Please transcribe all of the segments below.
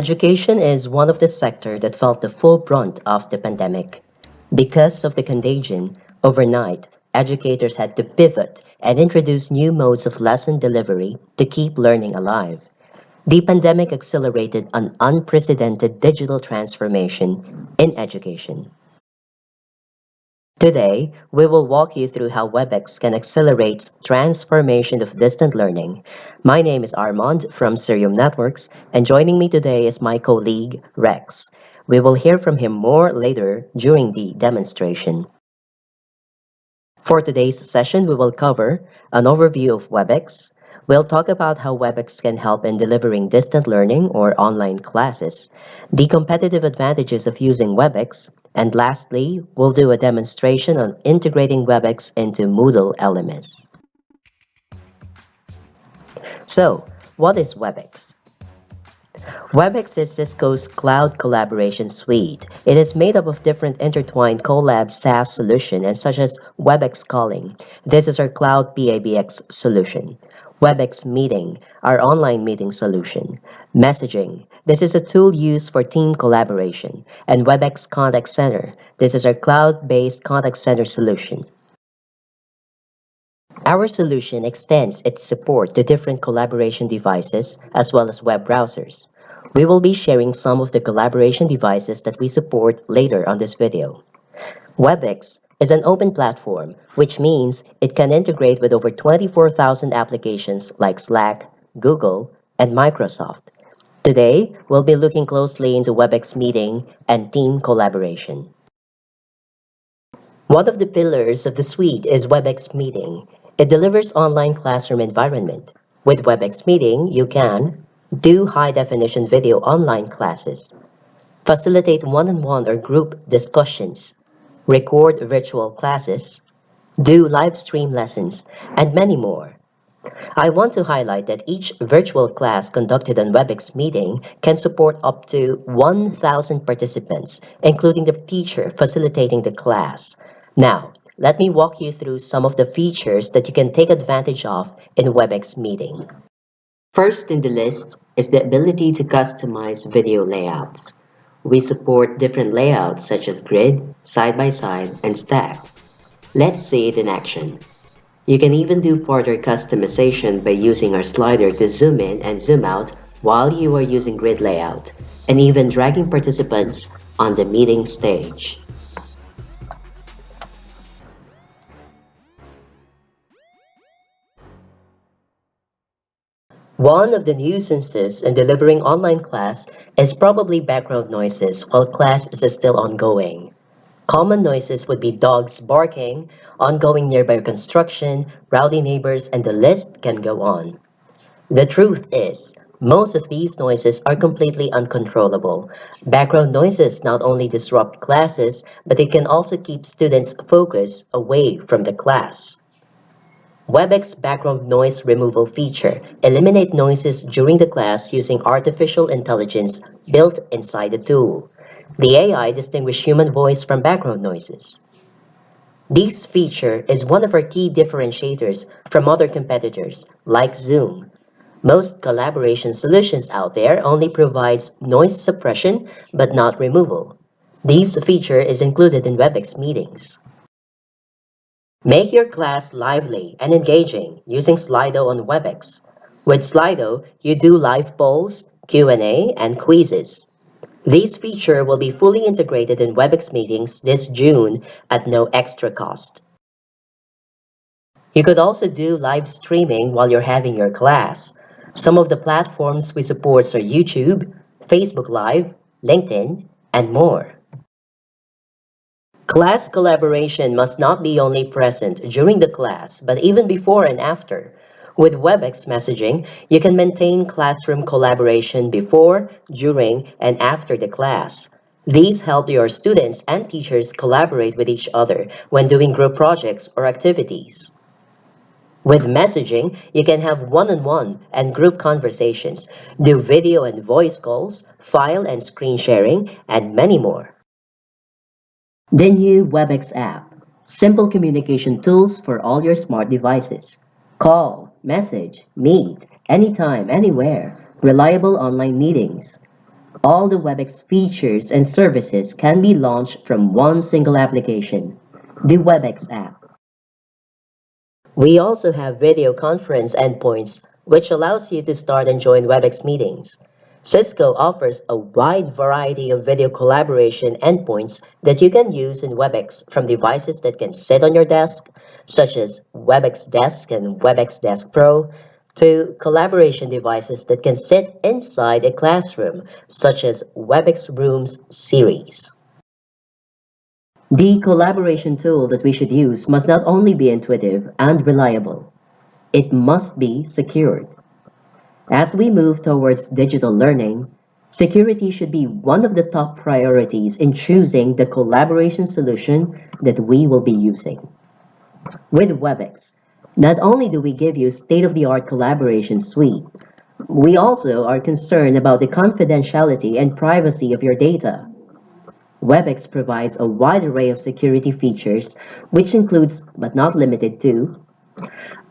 Education is one of the sectors that felt the full brunt of the pandemic. Because of the contagion, overnight, educators had to pivot and introduce new modes of lesson delivery to keep learning alive. The pandemic accelerated an unprecedented digital transformation in education. Today, we will walk you through how Webex can accelerate transformation of distant learning. My name is Armand from Serium Networks, and joining me today is my colleague Rex. We will hear from him more later during the demonstration. For today's session, we will cover an overview of Webex. We'll talk about how Webex can help in delivering distant learning or online classes, the competitive advantages of using Webex, and lastly, we'll do a demonstration on integrating Webex into Moodle LMS. So, what is Webex? Webex is Cisco's cloud collaboration suite. It is made up of different intertwined collab SaaS solutions such as Webex Calling. This is our cloud PABX solution. Webex Meeting, our online meeting solution. Messaging, this is a tool used for team collaboration. And Webex Contact Center, this is our cloud-based contact center solution. Our solution extends its support to different collaboration devices as well as web browsers. We will be sharing some of the collaboration devices that we support later on this video. Webex is an open platform, which means it can integrate with over 24,000 applications like Slack, Google, and Microsoft. Today, we'll be looking closely into Webex meeting and team collaboration. One of the pillars of the suite is Webex Meeting. It delivers online classroom environment. With Webex Meeting, you can do high-definition video online classes, facilitate one-on-one or group discussions, record virtual classes, do live stream lessons, and many more. I want to highlight that each virtual class conducted on Webex Meeting can support up to 1,000 participants, including the teacher facilitating the class. Now, let me walk you through some of the features that you can take advantage of in Webex Meeting. First in the list is the ability to customize video layouts. We support different layouts such as grid, side-by-side, and stack. Let's see it in action. You can even do further customization by using our slider to zoom in and zoom out while you are using grid layout, and even dragging participants on the meeting stage. One of the nuisances in delivering online class is probably background noises while class is still ongoing. Common noises would be dogs barking, ongoing nearby construction, rowdy neighbors, and the list can go on. The truth is, most of these noises are completely uncontrollable. Background noises not only disrupt classes, but they can also keep students' focus away from the class. Webex background noise removal feature eliminate noises during the class using artificial intelligence built inside the tool. The AI distinguishes human voice from background noises. This feature is one of our key differentiators from other competitors, like Zoom. Most collaboration solutions out there only provides noise suppression but not removal. This feature is included in Webex meetings. Make your class lively and engaging using Slido on Webex. With Slido, you do live polls, Q&A, and quizzes. This feature will be fully integrated in Webex meetings this June at no extra cost. You could also do live streaming while you're having your class. Some of the platforms we support are YouTube, Facebook Live, LinkedIn, and more. Class collaboration must not be only present during the class, but even before and after. With Webex messaging, you can maintain classroom collaboration before, during, and after the class. These help your students and teachers collaborate with each other when doing group projects or activities. With messaging, you can have one-on-one and group conversations, do video and voice calls, file and screen sharing, and many more. The new Webex app. Simple communication tools for all your smart devices. Call, message, meet, anytime, anywhere. Reliable online meetings. All the Webex features and services can be launched from one single application, the Webex app. We also have video conference endpoints, which allows you to start and join Webex meetings. Cisco offers a wide variety of video collaboration endpoints that you can use in Webex from devices that can sit on your desk, such as Webex Desk and Webex Desk Pro, to collaboration devices that can sit inside a classroom, such as Webex Rooms series. The collaboration tool that we should use must not only be intuitive and reliable, it must be secured. As we move towards digital learning, security should be one of the top priorities in choosing the collaboration solution that we will be using. With Webex, not only do we give you state-of-the-art collaboration suite, we also are concerned about the confidentiality and privacy of your data. Webex provides a wide array of security features, which includes, but not limited to,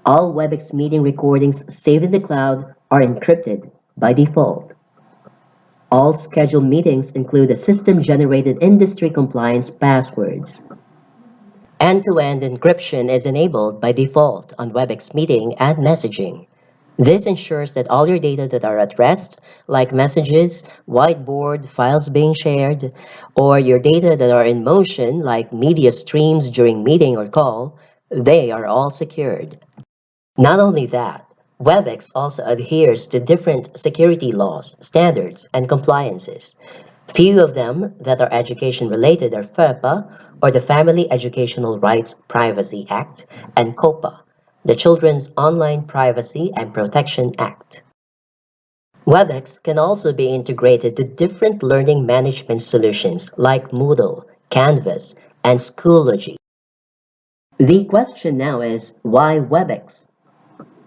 all Webex meeting recordings saved in the cloud are encrypted by default. All scheduled meetings include a system-generated industry compliance passwords. End-to-end encryption is enabled by default on Webex meeting and messaging. This ensures that all your data that are at rest, like messages, whiteboard, files being shared, or your data that are in motion, like media streams during meeting or call, they are all secured. Not only that, Webex also adheres to different security laws, standards, and compliances. Few of them that are education related are FERPA, or the Family Educational Rights Privacy Act, and COPA, the Children's Online Privacy and Protection Act. Webex can also be integrated to different learning management solutions like Moodle, Canvas, and Schoology. The question now is, why Webex?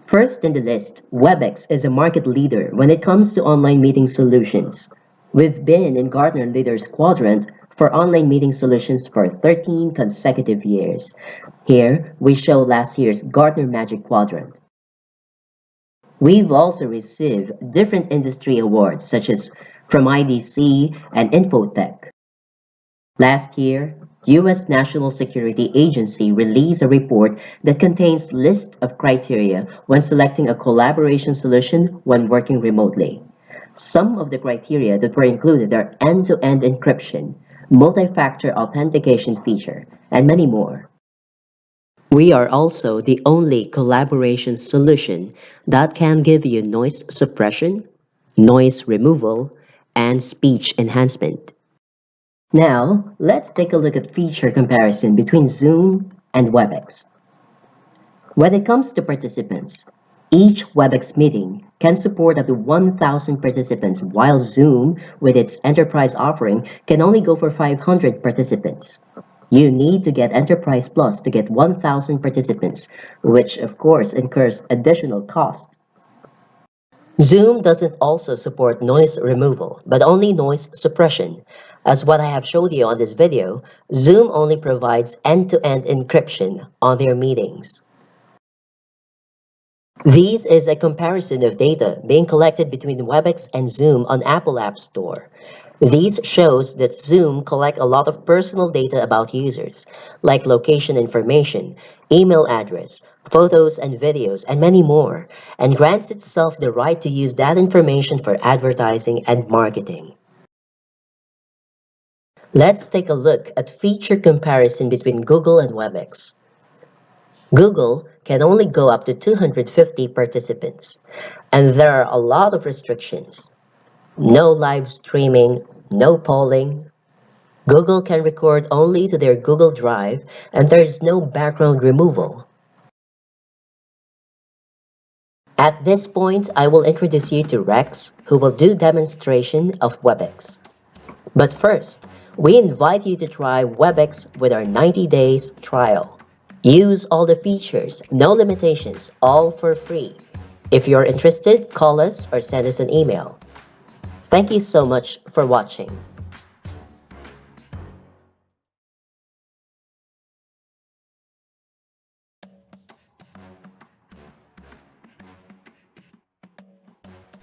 First in the list, Webex is a market leader when it comes to online meeting solutions. We've been in Gartner Leaders Quadrant for online meeting solutions for 13 consecutive years. Here, we show last year's Gartner Magic Quadrant. We've also received different industry awards such as from IDC and Infotech. Last year, U.S. National Security Agency released a report that contains list of criteria when selecting a collaboration solution when working remotely. Some of the criteria that were included are end-to-end encryption, multi-factor authentication feature, and many more. We are also the only collaboration solution that can give you noise suppression, noise removal, and speech enhancement. Now, let's take a look at feature comparison between Zoom and Webex. When it comes to participants, each Webex meeting can support up to 1,000 participants, while Zoom, with its enterprise offering, can only go for 500 participants. You need to get Enterprise Plus to get 1,000 participants, which of course incurs additional cost. Zoom doesn't also support noise removal, but only noise suppression. As what I have showed you on this video, Zoom only provides end-to-end encryption on their meetings. This is a comparison of data being collected between Webex and Zoom on Apple App Store. These shows that Zoom collect a lot of personal data about users, like location information, email address, photos and videos, and many more, and grants itself the right to use that information for advertising and marketing. Let's take a look at feature comparison between Google and Webex. Google can only go up to 250 participants, and there are a lot of restrictions. No live streaming, no polling. Google can record only to their Google Drive, and there is no background removal. At this point, I will introduce you to Rex, who will do demonstration of Webex. But first, we invite you to try Webex with our 90 days trial. Use all the features, no limitations, all for free. If you're interested, call us or send us an email. Thank you so much for watching.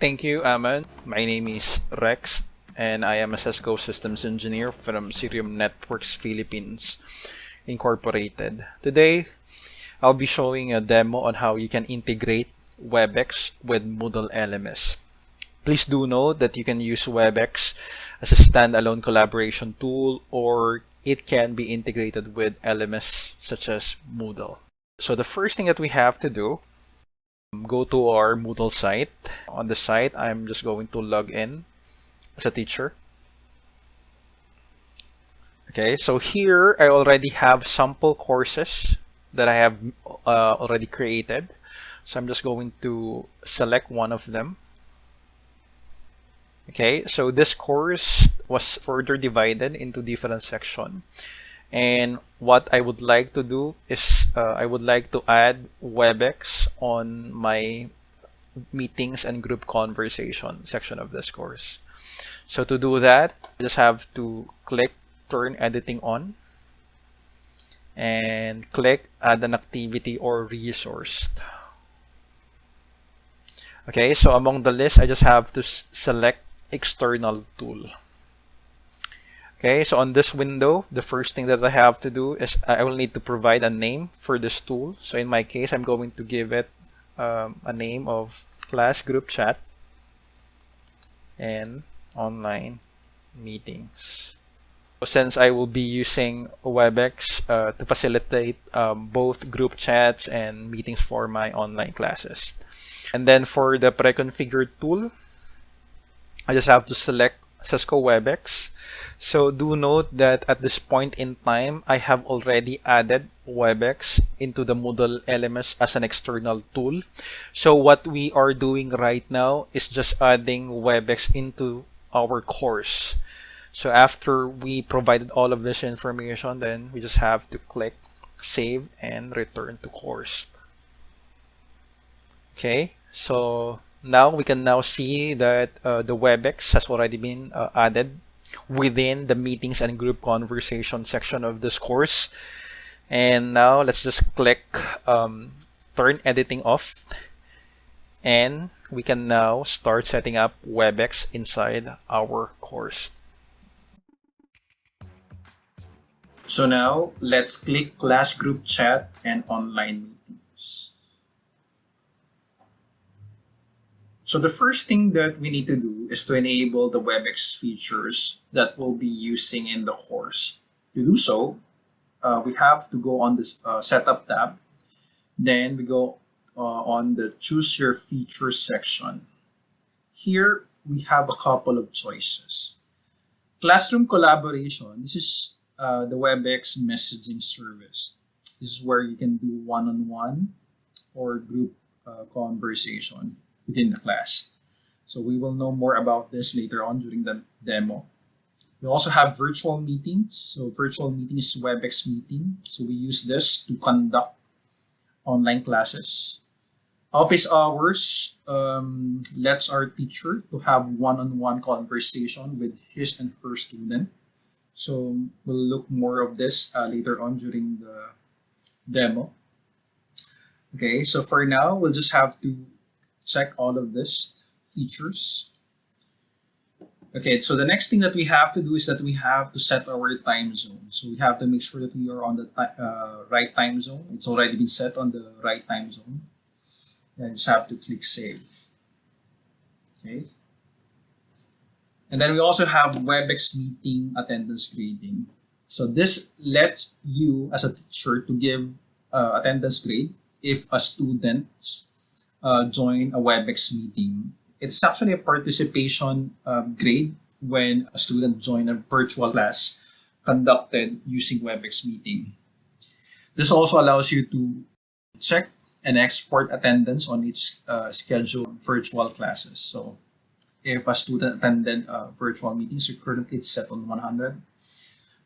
Thank you, Aman. My name is Rex. and I am a Cisco systems engineer from Sirium Networks Philippines Incorporated. Today, I'll be showing a demo on how you can integrate Webex with Moodle LMS. Please do note that you can use Webex as a standalone collaboration tool, or it can be integrated with LMS such as Moodle. So the first thing that we have to do, go to our Moodle site. On the site, I'm just going to log in as a teacher. Okay, so here I already have sample courses that I have already created. So I'm just going to select one of them. Okay, so this course was further divided into different sections. And what I would like to do is I would like to add Webex on my meetings and group conversation section of this course. So to do that, I just have to click turn editing on and click add an activity or resource. Okay, so among the list, I just have to select external tool. Okay, so on this window, the first thing that I have to do is I will need to provide a name for this tool. So in my case, I'm going to give it a name of class group chat and online meetings. Since I will be using Webex to facilitate both group chats and meetings for my online classes. And then for the pre-configured tool, I just have to select Cisco Webex. So do note that at this point in time, I have already added Webex into the Moodle LMS as an external tool. So what we are doing right now is just adding Webex into our course. So after we provided all of this information, then we just have to click save and return to course. Okay, so now we can now see that the Webex has already been added within the meetings and group conversation section of this course. And now let's just click turn editing off, and we can now start setting up Webex inside our course. So now let's click class group chat and online meetings. So the first thing that we need to do is to enable the Webex features that we'll be using in the course. To do so, we have to go on this setup tab. Then we go on the choose your features section. Here we have a couple of choices. Classroom collaboration, this is the Webex messaging service. This is where you can do one-on-one or group conversation within the class. So we will know more about this later on during the demo. We also have virtual meetings. So virtual meeting is Webex meeting. So we use this to conduct online classes. Office hours lets our teacher to have one-on-one conversation with his and her student. So we'll look more of this later on during the demo. Okay, so for now, we'll just have to check all of this features. Okay, so the next thing that we have to do is that we have to set our time zone. So we have to make sure that we are on the right time zone. It's already been set on the right time zone. And just have to click save. Okay. And then we also have Webex meeting attendance grading. So this lets you as a teacher to give attendance grade if a student join a Webex meeting. It's actually a participation grade when a student join a virtual class conducted using Webex meeting. This also allows you to check and export attendance on each scheduled virtual classes. So if a student attended virtual meetings, so currently it's set on 100.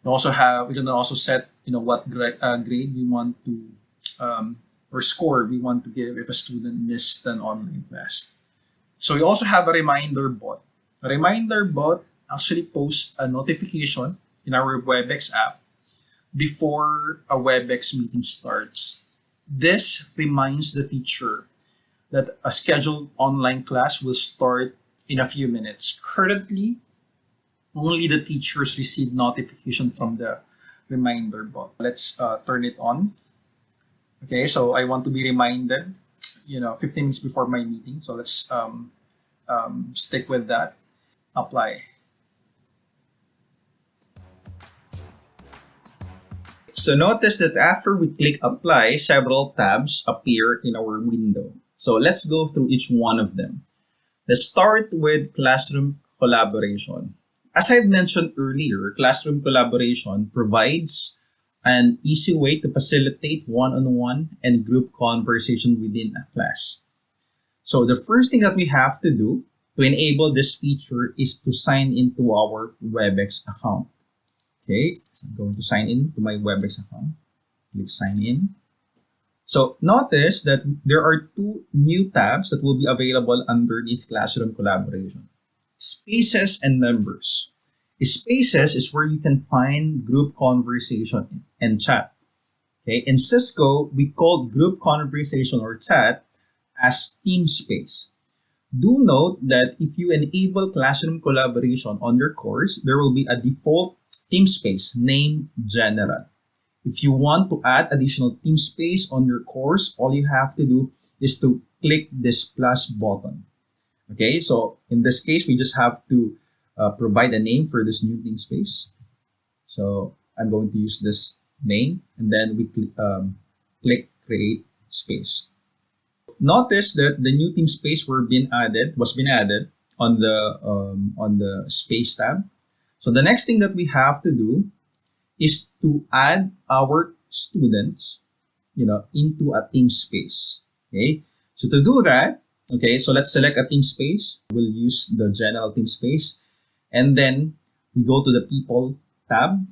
We can also set what grade we want to or score we want to give if a student missed an online class. So we also have a reminder bot. A reminder bot actually posts a notification in our Webex app before a Webex meeting starts. This reminds the teacher that a scheduled online class will start in a few minutes. Currently, only the teachers receive notification from the reminder bot. Let's turn it on. Okay, so I want to be reminded, 15 minutes before my meeting. So let's stick with that. Apply. So notice that after we click apply, several tabs appear in our window. So let's go through each one of them. Let's start with classroom collaboration. As I've mentioned earlier, classroom collaboration provides an easy way to facilitate one-on-one and group conversation within a class. So the first thing that we have to do to enable this feature is to sign into our Webex account. Okay, so I'm going to sign in to my Webex account. Click sign in. So notice that there are two new tabs that will be available underneath Classroom Collaboration. Spaces and Members. Spaces is where you can find group conversation and chat. Okay, in Cisco, we call group conversation or chat as team space. Do note that if you enable classroom collaboration on your course, there will be a default team space named General. If you want to add additional team space on your course, all you have to do is to click this plus button. Okay, so in this case, we just have to provide a name for this new team space. So I'm going to use this name, and then we click create space. Notice that the new team space was been added on the space tab. So the next thing that we have to do is to add our students, into a team space. Okay, so to do that, okay, so let's select a team space. We'll use the general team space, and then we go to the people tab.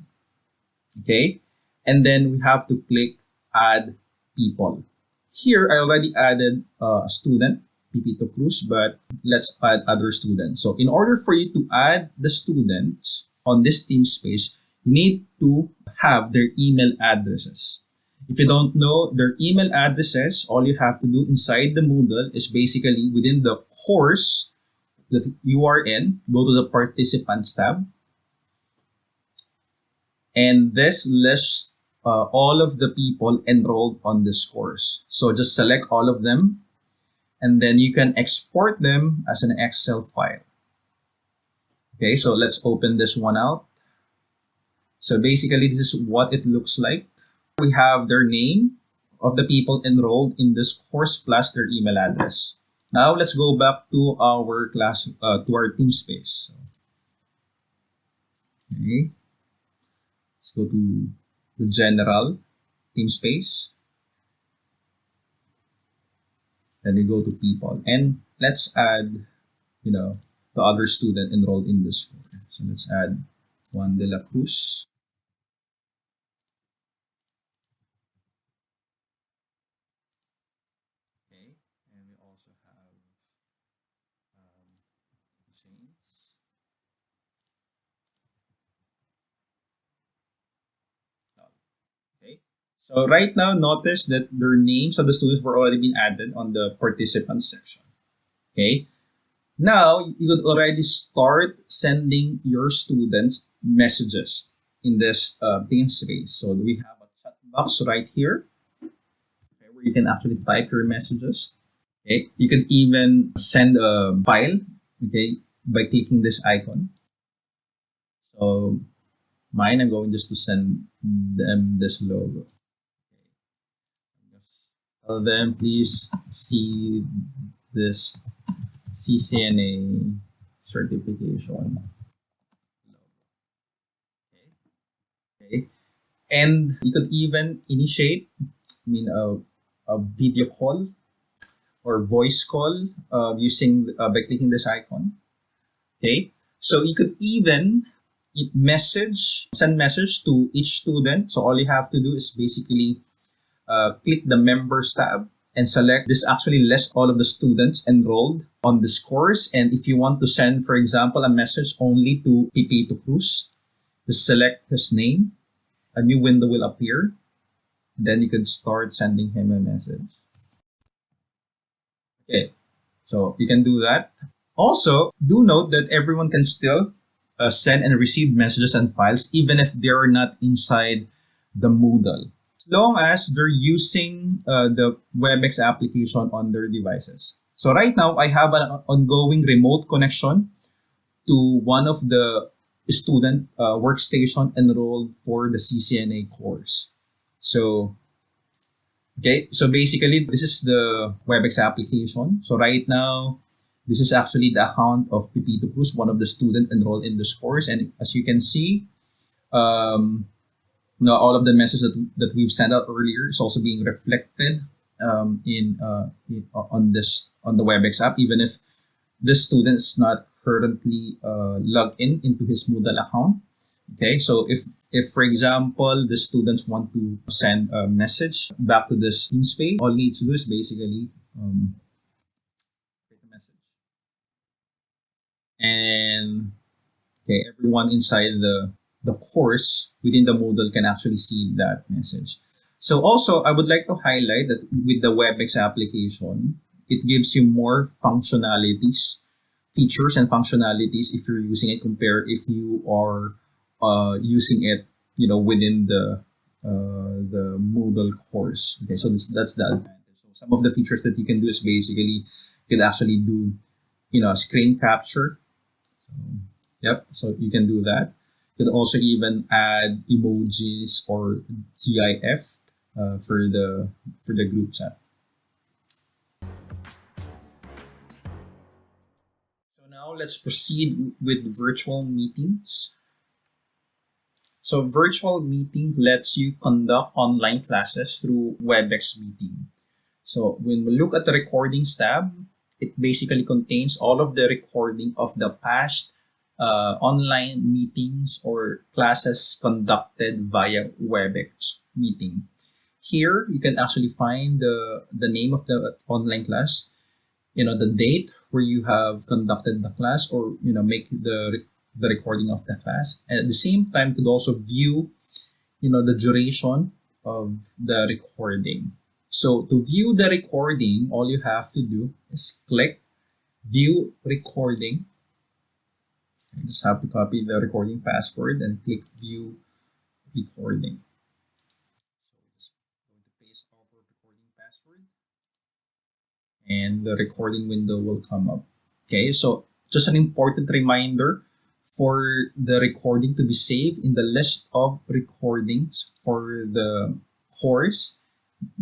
Okay, and then we have to click add people. Here, I already added a student, Pipito Cruz, but let's add other students. So in order for you to add the students on this team space, you need to have their email addresses. If you don't know their email addresses, all you have to do inside the Moodle is basically within the course that you are in, go to the Participants tab. And this lists all of the people enrolled on this course. So just select all of them, and then you can export them as an Excel file. Okay, so let's open this one out. So basically, this is what it looks like. We have their name of the people enrolled in this course plus their email address. Now let's go back to our class, to our team space. Okay, let's go to the general team space. Then we go to people, and let's add, the other student enrolled in this course. So let's add Juan de la Cruz. Okay, and we also have James. Okay, so right now, notice that their names of the students were already been added on the participants section. Okay, now you could already start sending your students messages in this team space. So we have a chat box right here, okay, where you can actually type your messages. Okay, you can even send a file, okay, by clicking this icon. So mine, I'm going just to send them this logo. Tell them, please see this CCNA certification. Okay. And you could even initiate, a video call or voice call using by clicking this icon. Okay. So you could even send message to each student. So all you have to do is basically click the members tab and select. This actually lists all of the students enrolled on this course. And if you want to send, for example, a message only to Pipito Cruz, just select his name. A new window will appear. Then you can start sending him a message. Okay, so you can do that. Also, do note that everyone can still send and receive messages and files even if they're not inside the Moodle, as long as they're using the Webex application on their devices. So right now, I have an ongoing remote connection to one of the student workstation enrolled for the CCNA course. So, okay, so basically, this is the Webex application. So right now, this is actually the account of Pepito Cruz, one of the student enrolled in this course. And as you can see, all of the messages that we've sent out earlier is also being reflected on the Webex app, even if the student is not currently logged into his Moodle account. Okay, so if for example the students want to send a message back to this team space, all you need to do is basically create a message, and okay, everyone inside the course within the Moodle can actually see that message. So also, I would like to highlight that with the Webex application, it gives you more functionalities, features and functionalities if you're using it compared if you are using it, within the Moodle course. Okay, so that's the advantage. So some of the features that you can do is basically you can actually do, screen capture. Yep, so you can do that. You can also even add emojis or GIF for the group chat. So now let's proceed with virtual meetings. So virtual meeting lets you conduct online classes through Webex meeting. So when we look at the recordings tab, it basically contains all of the recording of the past online meetings or classes conducted via Webex meeting. Here, you can actually find the name of the online class, the date where you have conducted the class, or make the recording of the class. And at the same time, you could also view the duration of the recording. So to view the recording, all you have to do is click view recording. You just have to copy the recording password and click view recording. So just going to paste our recording password and the recording window will come up. Okay, so just an important reminder for the recording to be saved in the list of recordings for the course.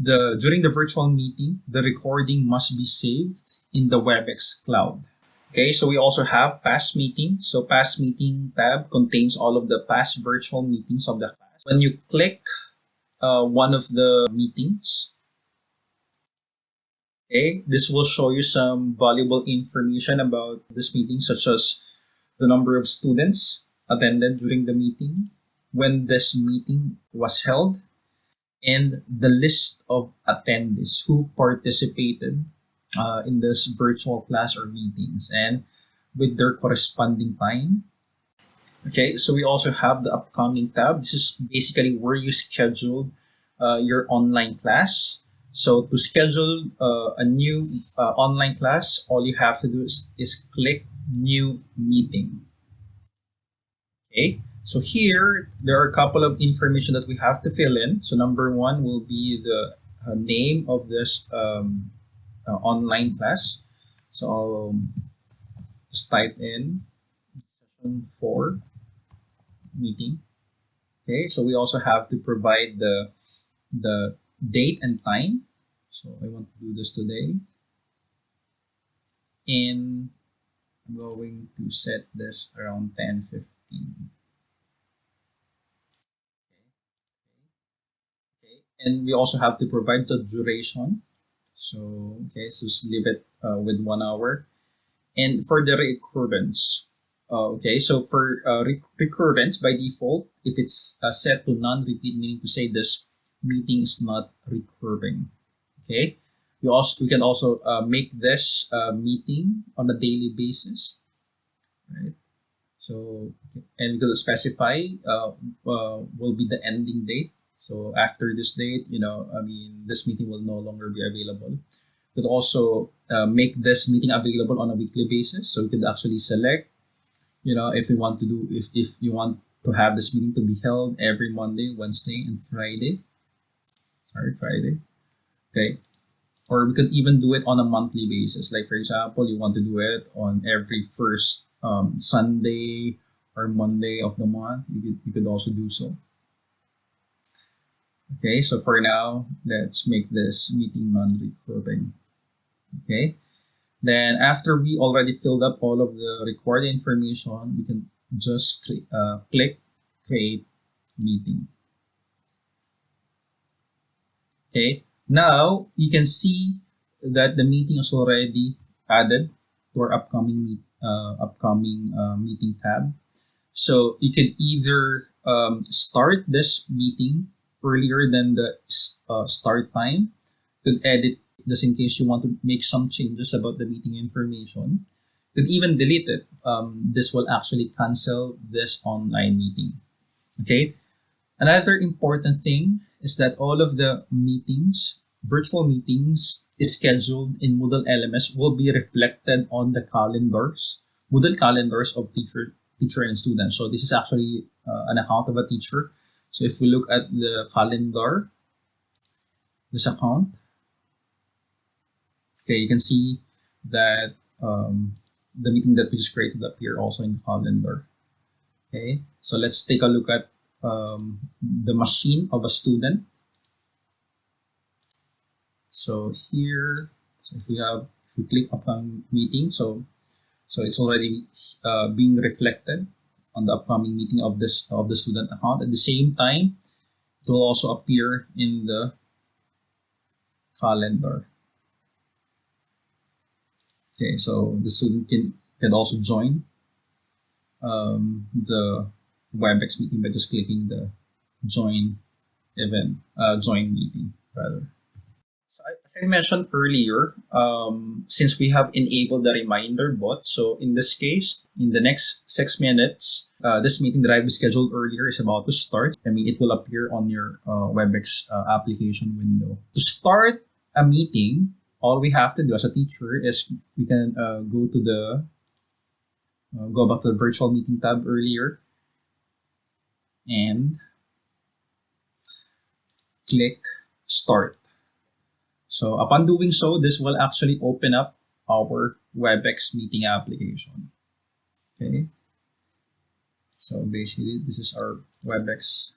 During the virtual meeting, the recording must be saved in the Webex cloud. Okay, so we also have past meeting. So past meeting tab contains all of the past virtual meetings of the class. When you click one of the meetings, okay, this will show you some valuable information about this meeting, such as the number of students attended during the meeting, when this meeting was held, and the list of attendees who participated in this virtual class or meetings, and with their corresponding time. Okay, so we also have the upcoming tab. This is basically where you schedule your online class. So to schedule a new online class, all you have to do is click new meeting. Okay, so here there are a couple of information that we have to fill in. So number one will be the name of this online class. So I'll just type in session 4 meeting. Okay, so we also have to provide the date and time. So I want to do this today, and I'm going to set this around 10:15. Okay, and we also have to provide the duration. So okay, so just leave it with 1 hour. And for the recurrence, okay, so for recurrence by default, if it's set to non-repeat, meaning to say this meeting is not recurring. Okay, we can also make this meeting on a daily basis, right? So and we could specify will be the ending date. So after this date, this meeting will no longer be available. Could also make this meeting available on a weekly basis. So we could actually select if we want to do, if you want to have this meeting to be held every Monday, Wednesday, and Friday. Sorry, Friday. Okay. Or we could even do it on a monthly basis. Like for example, you want to do it on every first Sunday or Monday of the month. You could also do so. Okay, so for now, let's make this meeting non-recurring. Okay, then after we already filled up all of the required information, we can just click create meeting. Okay, now you can see that the meeting is already added to our upcoming meeting tab. So you can either start this meeting earlier than the start time. You could edit this in case you want to make some changes about the meeting information. You could even delete it. This will actually cancel this online meeting. Okay. Another important thing is that all of the meetings, virtual meetings, is scheduled in Moodle LMS will be reflected on the calendars, Moodle calendars of teacher and student. So this is actually an account of a teacher. So if we look at the calendar, this account, okay, you can see that the meeting that we just created appear also in the calendar. Okay, so let's take a look at the machine of a student. So here, so if we click upon meeting, so it's already being reflected on the upcoming meeting of the student account. At the same time, it will also appear in the calendar. Okay, so the student can also join the Webex meeting by just clicking the join meeting rather. So as I mentioned earlier, since we have enabled the reminder bot, so in this case, in the next 6 minutes, this meeting that I've scheduled earlier is about to start. I mean, it will appear on your Webex application window. To start a meeting, all we have to do as a teacher is we can go back to the virtual meeting tab earlier and click start. So upon doing so, this will actually open up our Webex meeting application. Okay. So basically, this is our Webex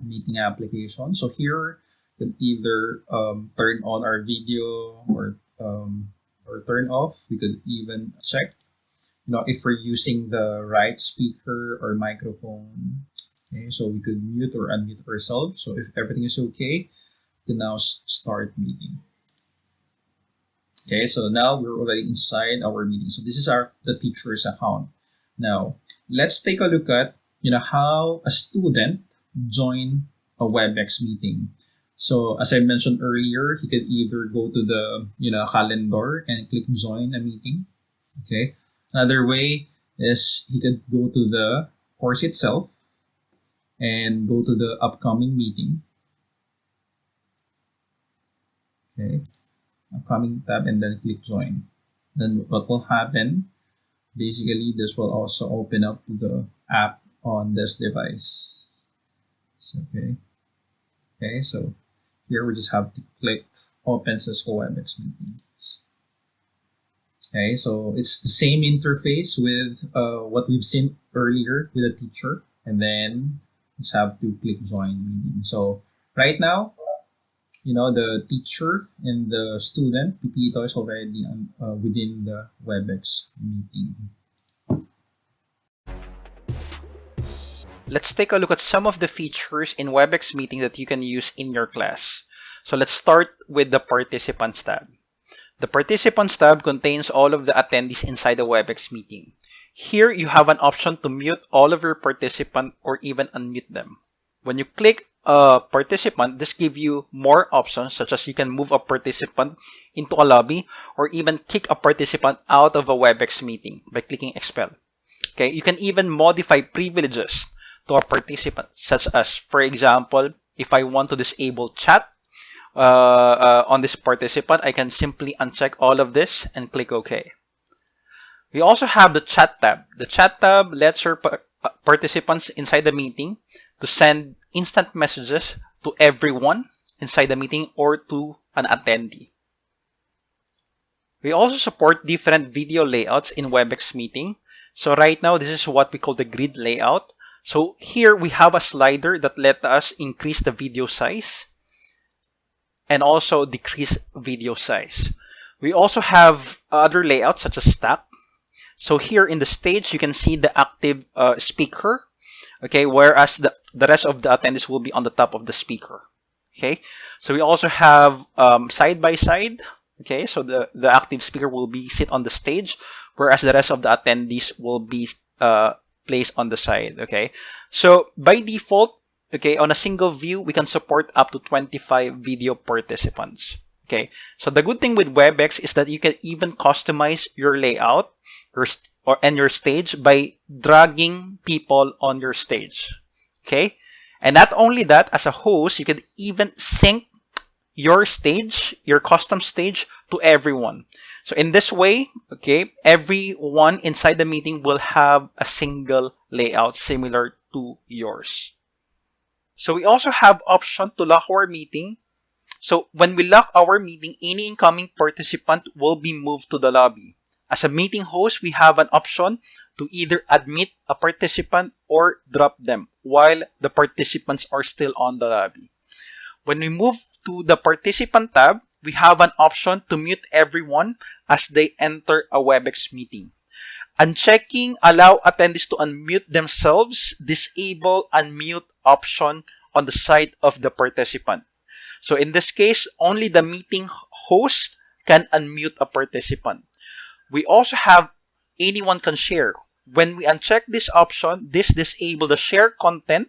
meeting application. So here, you can either turn on our video or turn off. We could even check, if we're using the right speaker or microphone. Okay, so we could mute or unmute ourselves. So if everything is okay, we can now start meeting. Okay, so now we're already inside our meeting. So this is the teacher's account. Now let's take a look at how a student join a Webex meeting. So as I mentioned earlier, he could either go to the calendar and click join a meeting. Okay. Another way is he could go to the course itself and go to the upcoming meeting. Okay. Upcoming tab and then click join. Then what will happen, basically this will also open up the app on this device. So, okay, so here we just have to click open Cisco Webex meeting. Okay, so it's the same interface with what we've seen earlier with the teacher, and then just have to click join meeting. So right now, the teacher and the student, Pipito, is already within the Webex meeting. Let's take a look at some of the features in Webex meeting that you can use in your class. So let's start with the Participants tab. The Participants tab contains all of the attendees inside the Webex meeting. Here you have an option to mute all of your participants or even unmute them. When you click a participant, this gives you more options, such as you can move a participant into a lobby or even kick a participant out of a Webex meeting by clicking expel. Okay, you can even modify privileges to a participant, such as, for example, if I want to disable chat on this participant, I can simply uncheck all of this and click OK. We also have the chat tab. The chat tab lets your participants inside the meeting to send instant messages to everyone inside the meeting or to an attendee. We also support different video layouts in Webex meeting. So right now, this is what we call the grid layout. So here we have a slider that let us increase the video size and also decrease video size. We also have other layouts such as stack. So here in the stage, you can see the active speaker, okay, whereas the rest of the attendees will be on the top of the speaker, okay. So we also have side by side, okay, so the active speaker will be sit on the stage, whereas the rest of the attendees will be placed on the side, okay. So by default, okay, on a single view, we can support up to 25 video participants. Okay, so the good thing with Webex is that you can even customize your layout and your stage by dragging people on your stage. Okay, and not only that, as a host, you can even sync your stage, your custom stage, to everyone. So in this way, okay, everyone inside the meeting will have a single layout similar to yours. So we also have option to lock our meeting. So when we lock our meeting, any incoming participant will be moved to the lobby. As a meeting host, we have an option to either admit a participant or drop them while the participants are still on the lobby. When we move to the participant tab, we have an option to mute everyone as they enter a Webex meeting. Unchecking allow attendees to unmute themselves, disable unmute option on the side of the participant. So in this case, only the meeting host can unmute a participant. We also have anyone can share. When we uncheck this option, this disables the share content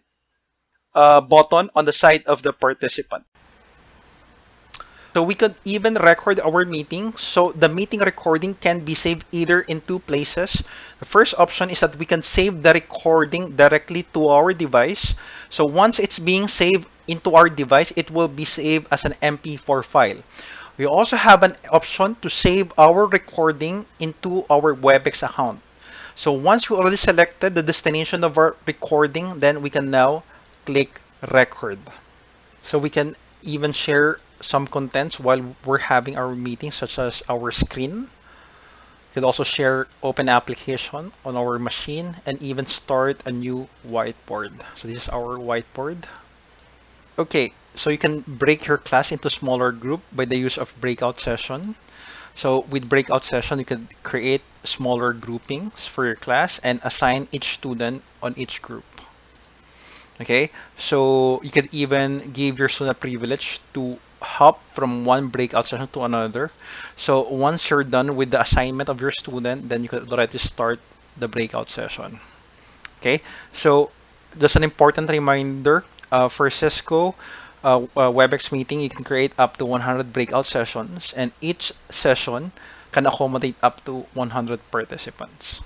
button on the side of the participant. So we could even record our meeting. So the meeting recording can be saved either in two places. The first option is that we can save the recording directly to our device. So once it's being saved into our device, it will be saved as an MP4 file. We also have an option to save our recording into our Webex account. So once we already selected the destination of our recording, then we can now click record. So we can even share some contents while we're having our meeting, such as our screen. You could also share open application on our machine and even start a new whiteboard. So this is our whiteboard. Okay, so you can break your class into smaller group by the use of breakout session. So with breakout session, you can create smaller groupings for your class and assign each student on each group. Okay, so you can even give your student privilege to hop from one breakout session to another. So once you're done with the assignment of your student, then you can already start the breakout session. Okay, so just an important reminder for Cisco Webex meeting, you can create up to 100 breakout sessions, and each session can accommodate up to 100 participants.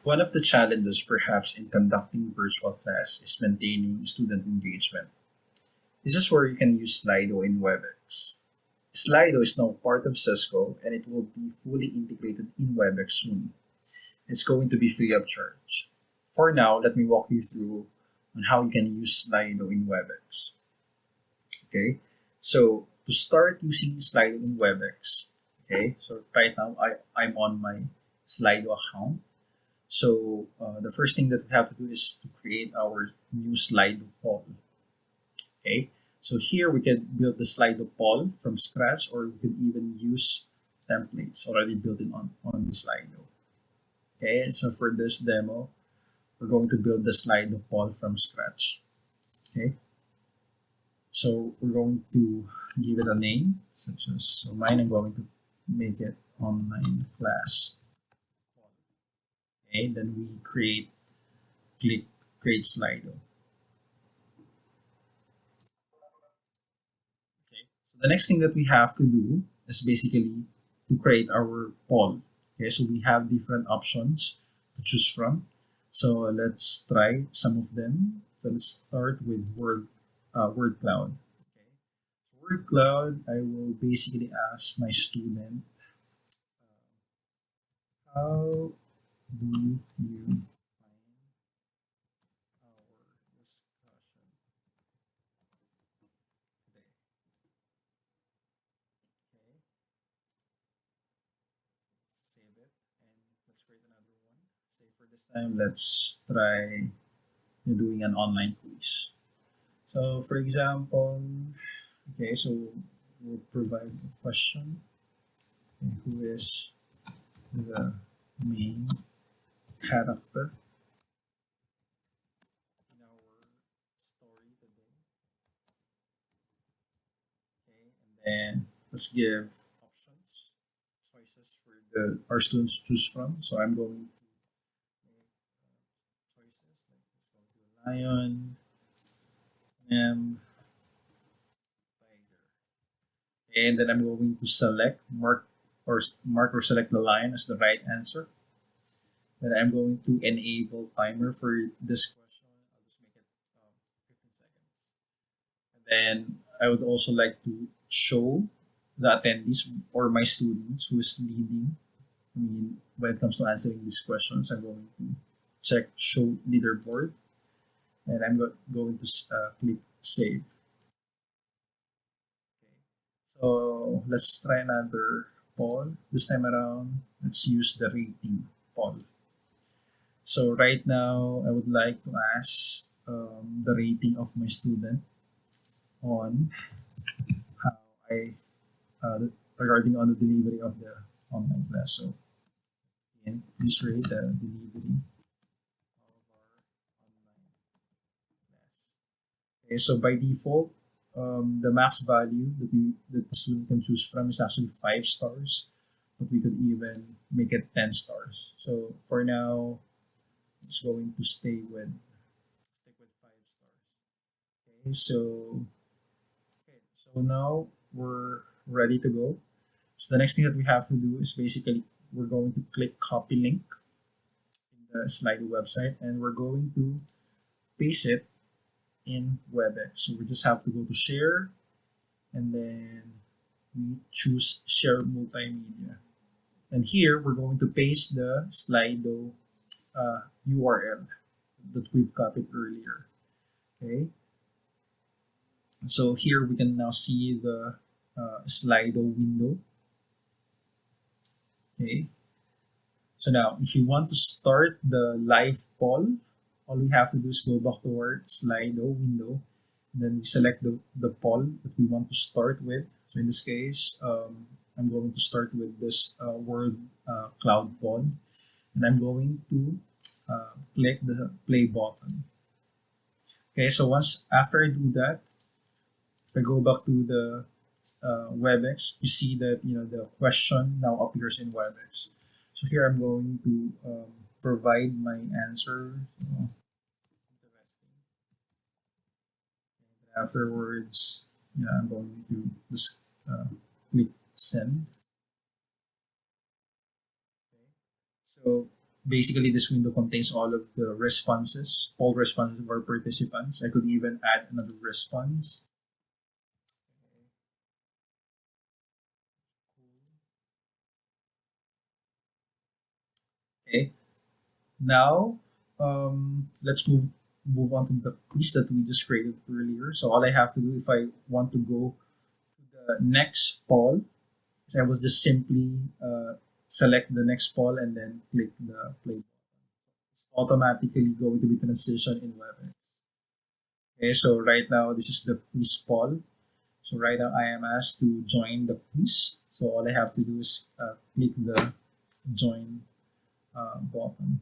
One of the challenges perhaps in conducting virtual class is maintaining student engagement. This is where you can use Slido in Webex. Slido is now part of Cisco and it will be fully integrated in Webex soon. It's going to be free of charge. For now, let me walk you through on how you can use Slido in Webex. Okay, so to start using Slido in Webex, okay, so right now I'm on my Slido account. So the first thing that we have to do is to create our new Slido poll. Okay, so here we can build the Slido poll from scratch, or we can even use templates already built in on Slido. Okay, so for this demo, we're going to build the Slido poll from scratch. Okay, so we're going to give it a name, such as, so mine, I'm going to make it online class. Okay, then we click create Slido. Okay, so the next thing that we have to do is basically to create our poll. Okay, so we have different options to choose from. So let's try some of them. So let's start with word cloud. Okay, word cloud, I will basically ask my student How do you find our discussion today? Okay, save it and let's create another one. Say for this time, let's try doing an online quiz. So for example, okay, so we'll provide a question. Okay, who is the main character in our story today? Okay, and then let's give options, choices for our students to choose from. So I'm going to make choices like let's go to lion, and tiger. And then I'm going to select mark or select the lion as the right answer. Then I'm going to enable timer for this question. I'll just make it 15 seconds. And then I would also like to show the attendees or my students who is leading. I mean, when it comes to answering these questions, I'm going to check show leaderboard, and I'm going to click save. Okay. So let's try another poll. This time around, let's use the rating poll. So right now, I would like to ask the rating of my student on how I regarding on the delivery of the online class. So again, please rate the delivery of our online class. Okay, so by default, the max value that the student can choose from is actually 5 stars, but we could even make it 10 stars. So for now, it's going to stick with 5 stars. Okay, so now we're ready to go. So the next thing that we have to do is basically we're going to click copy link in the Slido website, and we're going to paste it in Webex. So we just have to go to share, and then we choose share multimedia. And here we're going to paste the Slido URL that we've copied earlier. Okay. So here we can now see the Slido window. Okay. So now, if you want to start the live poll, all we have to do is go back to our Slido window. And then we select the poll that we want to start with. So in this case, I'm going to start with this word cloud poll. And I'm going to click the play button. Okay, so once after I do that, if I go back to the Webex, you see that the question now appears in Webex. So here I'm going to provide my answer. So, interesting. And afterwards, I'm going to just click send. Okay. So basically, this window contains all of the responses, all responses of our participants. I could even add another response. Okay. Now, let's move on to the quiz that we just created earlier. So all I have to do if I want to go to the next poll is I will just simply select the next poll and then click the play button. It's automatically going to be transitioned in Webex. Okay, so right now this is the quiz poll. So right now I am asked to join the quiz. So all I have to do is click the join button.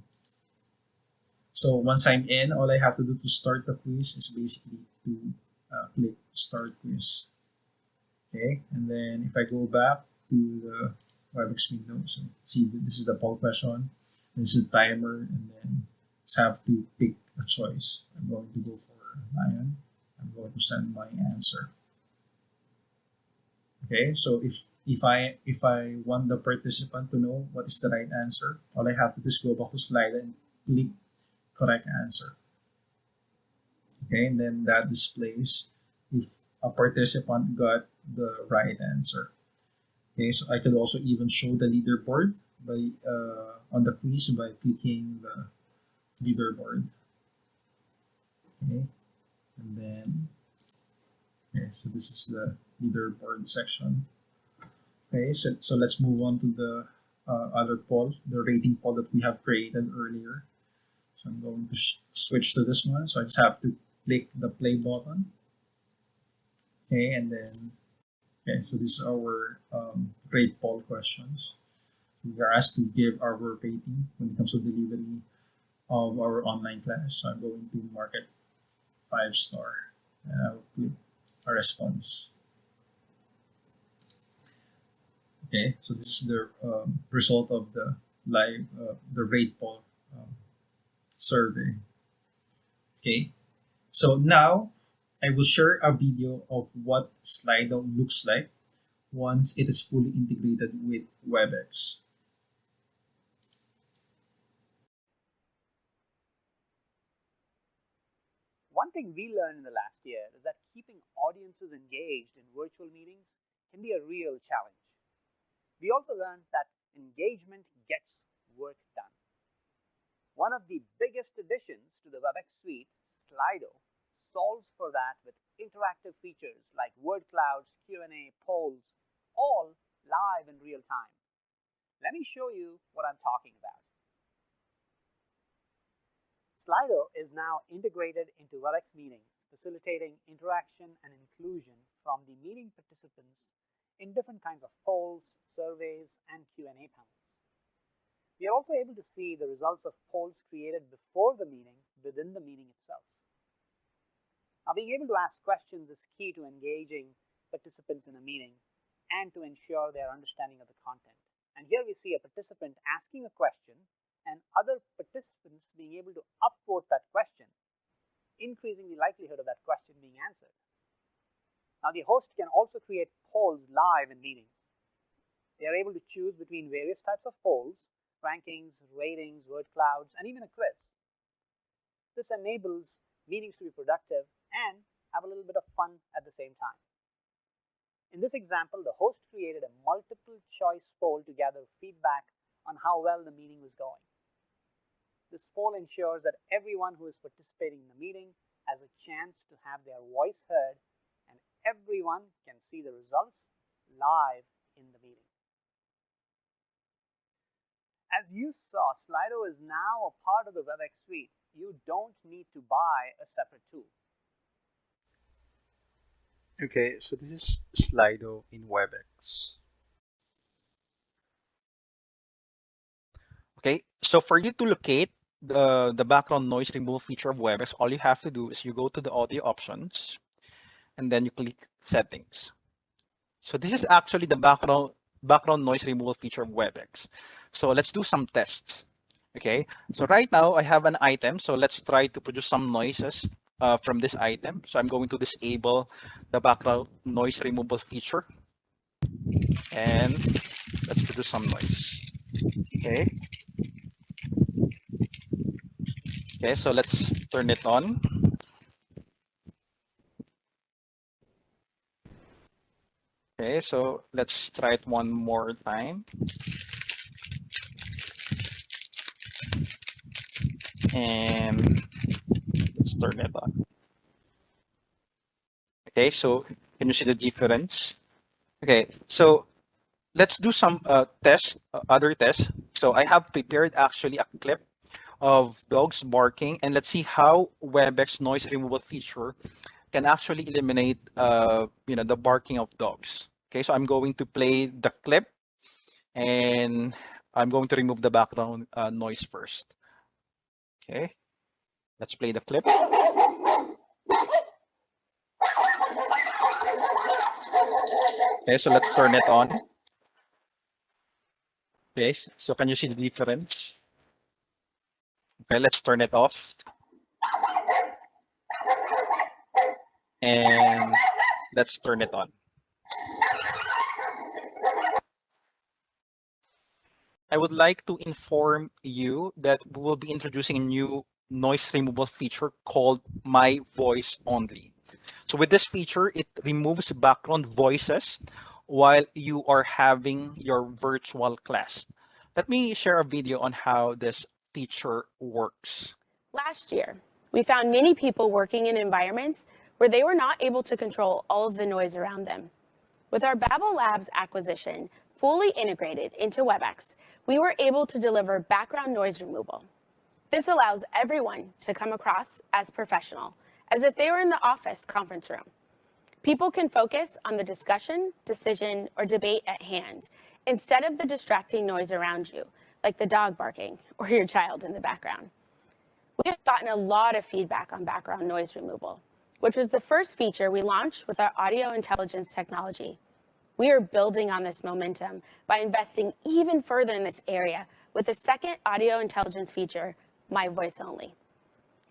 So once I'm in, all I have to do to start the quiz is basically to click start quiz. Okay, and then if I go back to the Webex window, so see this is the poll question, this is the timer, and then just have to pick a choice. I'm going to go for lion. I'm going to send my answer. Okay, so if I want the participant to know what is the right answer, all I have to do is go back to slide and click correct answer. Okay, and then that displays if a participant got the right answer. Okay, so I could also even show the leaderboard by on the quiz by clicking the leaderboard. Okay, and then okay, so this is the leaderboard section. Okay, so let's move on to the other poll, the rating poll that we have created earlier. So I'm going to switch to this one. So I just have to click the play button. Okay, and then okay, so this is our rate poll questions. We are asked to give our rating when it comes to delivery of our online class. So I'm going to mark it 5-star, and I'll click a response. Okay, so this is the result of the live the rate poll survey. Okay, so now I will share a video of what Slido looks like once it is fully integrated with Webex. One thing we learned in the last year is that keeping audiences engaged in virtual meetings can be a real challenge. We also learned that engagement gets work done. One of the biggest additions to the Webex suite, Slido, solves for that with interactive features like word clouds, Q&A, polls, all live in real time. Let me show you what I'm talking about. Slido is now integrated into Webex meetings, facilitating interaction and inclusion from the meeting participants in different kinds of polls, surveys, and Q&A panels. We are also able to see the results of polls created before the meeting within the meeting itself. Now, being able to ask questions is key to engaging participants in a meeting and to ensure their understanding of the content. And here we see a participant asking a question and other participants being able to upvote that question, increasing the likelihood of that question being answered. Now, the host can also create polls live in meetings. They are able to choose between various types of polls, rankings, ratings, word clouds, and even a quiz. This enables meetings to be productive and have a little bit of fun at the same time. In this example, the host created a multiple choice poll to gather feedback on how well the meeting was going. This poll ensures that everyone who is participating in the meeting has a chance to have their voice heard, and everyone can see the results live in the meeting. As you saw, Slido is now a part of the Webex suite. You don't need to buy a separate tool. Okay, so this is Slido in Webex. Okay, so for you to locate the background noise removal feature of Webex, all you have to do is you go to the audio options and then you click settings. So this is actually the background noise removal feature of Webex. So let's do some tests. Okay, so right now I have an item. So let's try to produce some noises from this item. So I'm going to disable the background noise removal feature. And let's produce some noise. Okay. Okay, so let's turn it on. Okay, so let's try it one more time. And let's turn it on. Okay, so can you see the difference? Okay, so let's do some other tests. So I have prepared actually a clip of dogs barking, and let's see how Webex noise removal feature can actually eliminate the barking of dogs. Okay, so I'm going to play the clip, and I'm going to remove the background noise first. Okay, let's play the clip. Okay, so let's turn it on. Okay, so can you see the difference? Okay, let's turn it off. And let's turn it on. I would like to inform you that we will be introducing a new noise removal feature called My Voice Only. So with this feature, it removes background voices while you are having your virtual class. Let me share a video on how this feature works. Last year, we found many people working in environments where they were not able to control all of the noise around them. With our Babel Labs acquisition fully integrated into Webex, we were able to deliver background noise removal. This allows everyone to come across as professional, as if they were in the office conference room. People can focus on the discussion, decision, or debate at hand instead of the distracting noise around you, like the dog barking or your child in the background. We have gotten a lot of feedback on background noise removal, which was the first feature we launched with our audio intelligence technology. We are building on this momentum by investing even further in this area with a second audio intelligence feature, My Voice Only.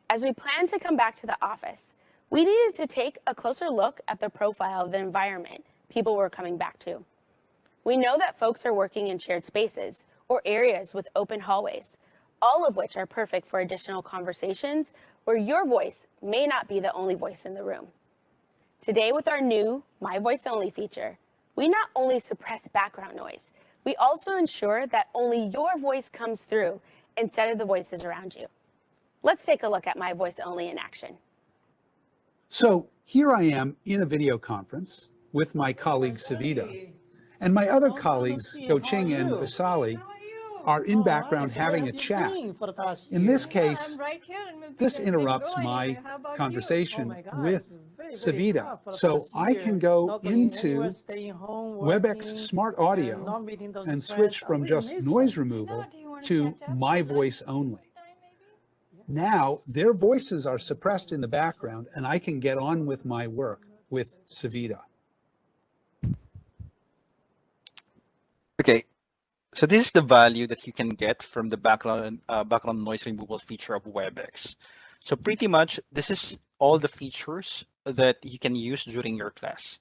As we plan to come back to the office, we needed to take a closer look at the profile of the environment people were coming back to. We know that folks are working in shared spaces or areas with open hallways, all of which are perfect for additional conversations where your voice may not be the only voice in the room. Today, with our new My Voice Only feature, we not only suppress background noise, we also ensure that only your voice comes through instead of the voices around you. Let's take a look at My Voice Only in action. So here I am in a video conference with my colleague Savita, and my other colleagues, Goching and Vasali, are in background having a chat. In this case, this interrupts my conversation with Savita. So I can go into Webex Smart Audio and switch from just noise removal to My Voice Only. Now their voices are suppressed in the background and I can get on with my work with Savita. Okay, so this is the value that you can get from the background noise removal feature of Webex. So pretty much, this is all the features that you can use during your class.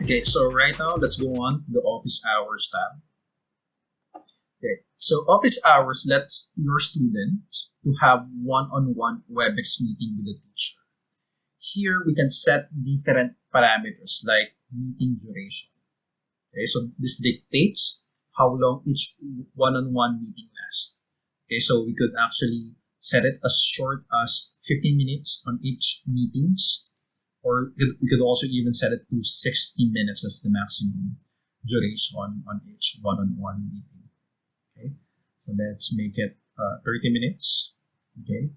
Okay, so right now let's go on to the office hours tab. Okay, so office hours lets your students to have one-on-one Webex meeting with the teacher. Here we can set different parameters like meeting duration. Okay, so this dictates how long each one-on-one meeting lasts. Okay, so we could actually set it as short as 15 minutes on each meetings, or we could also even set it to 60 minutes as the maximum duration on each one-on-one meeting. Okay, so let's make it 30 minutes. Okay,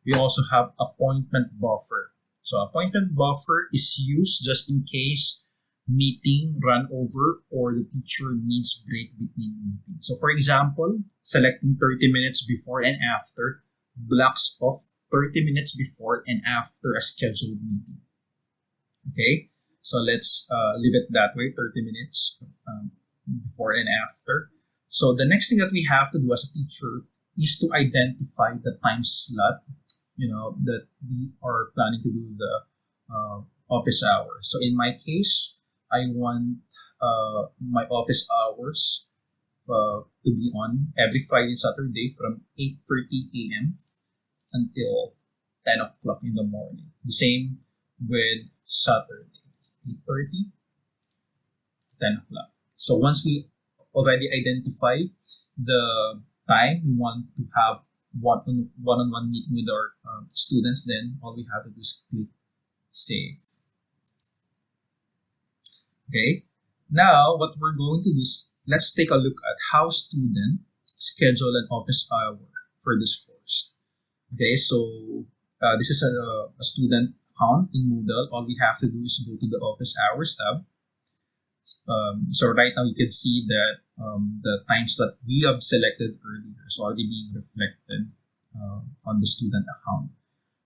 we also have appointment buffer. So appointment buffer is used just in case meeting run over or the teacher needs break between meetings. So for example, selecting 30 minutes before and after blocks off 30 minutes before and after a scheduled meeting. Okay, so let's leave it that way, 30 minutes before and after. So the next thing that we have to do as a teacher is to identify the time slot, that we are planning to do the office hours. So in my case, I want my office hours to be on every Friday and Saturday from 8:30 a.m. until 10 o'clock in the morning. The same with Saturday, 8:30, 10 o'clock. So once we already identify the time we want to have one-on-one meeting with our students, then all we have to do is click save. Okay, now what we're going to do is let's take a look at how students schedule an office hour for this course. Okay, so this is a student account in Moodle. All we have to do is go to the office hours tab. So right now you can see that the time slot we have selected earlier is already being reflected on the student account.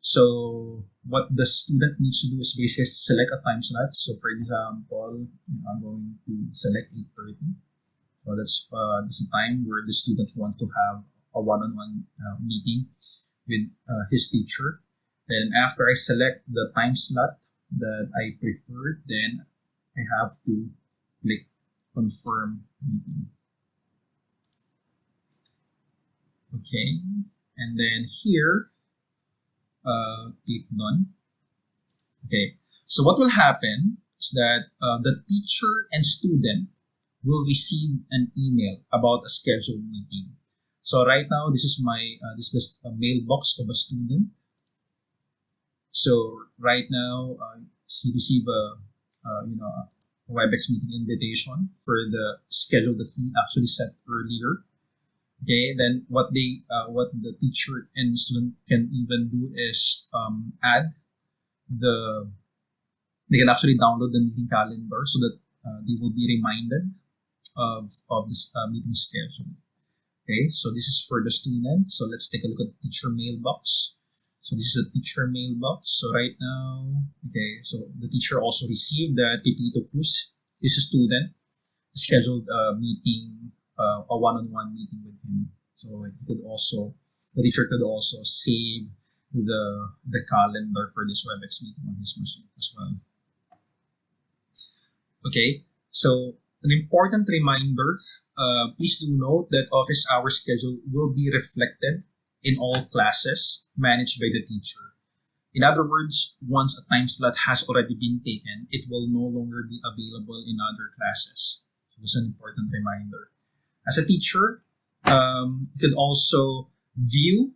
So what the student needs to do is basically select a time slot. So for example, I'm going to select 8:30. So that's the time where the student wants to have a one-on-one meeting with his teacher. Then after I select the time slot that I prefer, then I have to click confirm meeting. Okay, and then here, click done. Okay, so what will happen is that the teacher and student will receive an email about a scheduled meeting. So right now, this is a mailbox of a student. So right now, he received a Webex meeting invitation for the schedule that he actually set earlier. Okay, then what the teacher and student can even do is add they can actually download the meeting calendar so that they will be reminded of this meeting schedule. Okay, so this is for the student. So let's take a look at the teacher mailbox. So this is a teacher mailbox. So right now, okay, so the teacher also received the Pipito Cruz, is a student, scheduled a meeting, a one-on-one meeting with him. So the teacher could also save the calendar for this Webex meeting on his machine as well. Okay, so an important reminder, please do note that office hour schedule will be reflected in all classes managed by the teacher. In other words, once a time slot has already been taken, it will no longer be available in other classes. So this is an important reminder. As a teacher, you could also view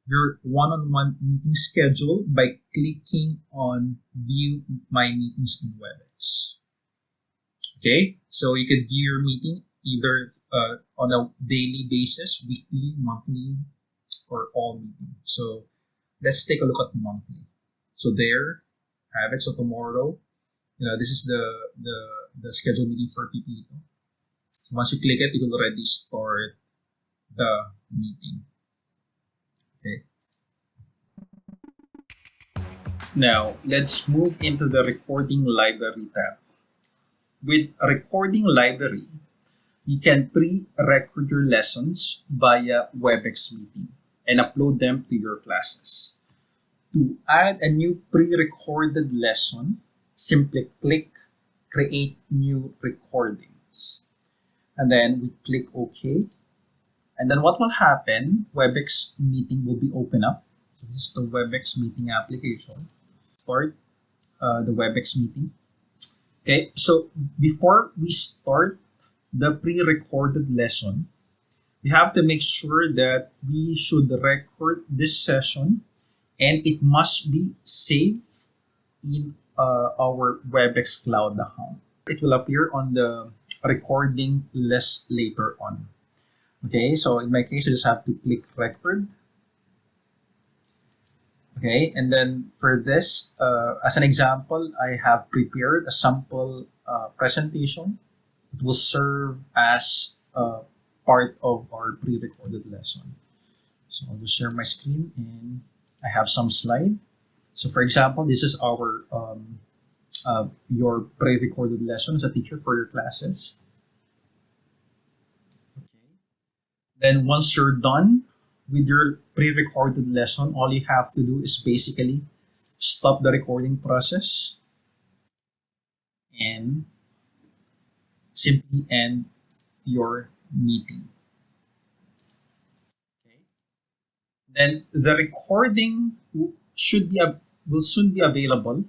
your one-on-one meeting schedule by clicking on View My Meetings in Webex. Okay, so you could view your meeting either on a daily basis, weekly, monthly, or all meeting. So let's take a look at monthly. So there, I have it. So tomorrow, this is the scheduled meeting for Pipito. So once you click it, you will already start the meeting. Okay. Now let's move into the recording library tab. With a recording library, you can pre-record your lessons via Webex meeting and upload them to your classes. To add a new pre-recorded lesson, simply click Create New Recordings. And then we click OK. And then what will happen, Webex meeting will be open up. So this is the Webex meeting application. Start the Webex meeting. Okay, so before we start the pre-recorded lesson, we have to make sure that we should record this session and it must be saved in our Webex Cloud account. It will appear on the recording list later on. Okay, so in my case, I just have to click record. Okay, and then for this, as an example, I have prepared a sample presentation. It will serve as part of our pre-recorded lesson. So I'll just share my screen and I have some slide. So for example, this is our your pre-recorded lesson as a teacher for your classes. Okay. Then once you're done with your pre-recorded lesson, all you have to do is basically stop the recording process and simply end your meeting. Okay. Then the recording will soon be available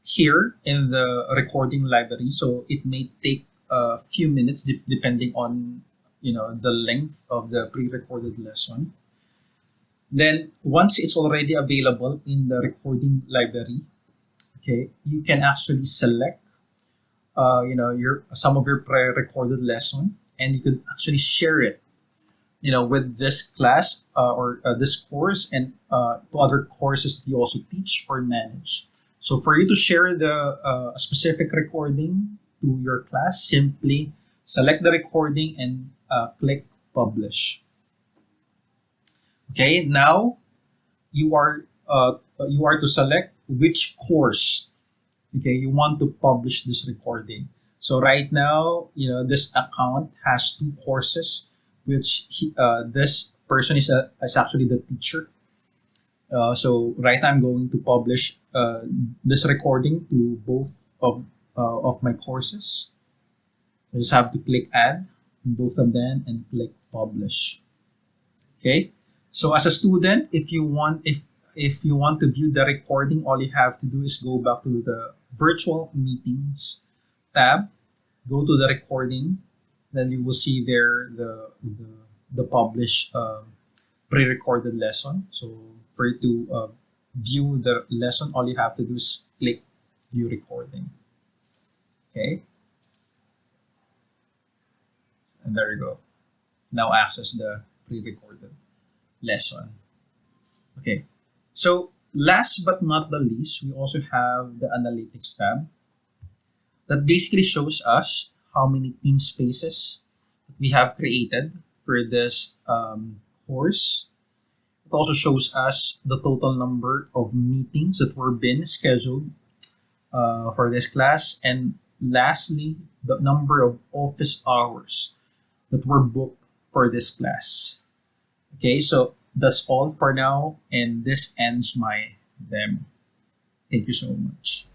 here in the recording library. So it may take a few minutes depending on the length of the pre-recorded lesson. Then once it's already available in the recording library, okay, you can actually select some of your pre-recorded lesson, and you could actually share it with this class or this course and to other courses that you also teach or manage. So for you to share the specific recording to your class, simply select the recording and click publish. Okay, now you are to select which course you want to publish this recording. So right now, this account has 2 courses, which this person is actually the teacher. So right now I'm going to publish this recording to both of my courses. I just have to click add in both of them and click publish. Okay. So as a student, if you want to view the recording, all you have to do is go back to the virtual meetings tab, go to the recording. Then you will see there the published pre-recorded lesson. So for you to view the lesson, all you have to do is click view recording. Okay. And there you go. Now access the pre-recorded lesson. Okay. So last but not the least, we also have the analytics tab that basically shows us how many team spaces we have created for this course. It also shows us the total number of meetings that were been scheduled for this class, and lastly, the number of office hours that were booked for this class. Okay, so that's all for now, and this ends my demo. Thank you so much.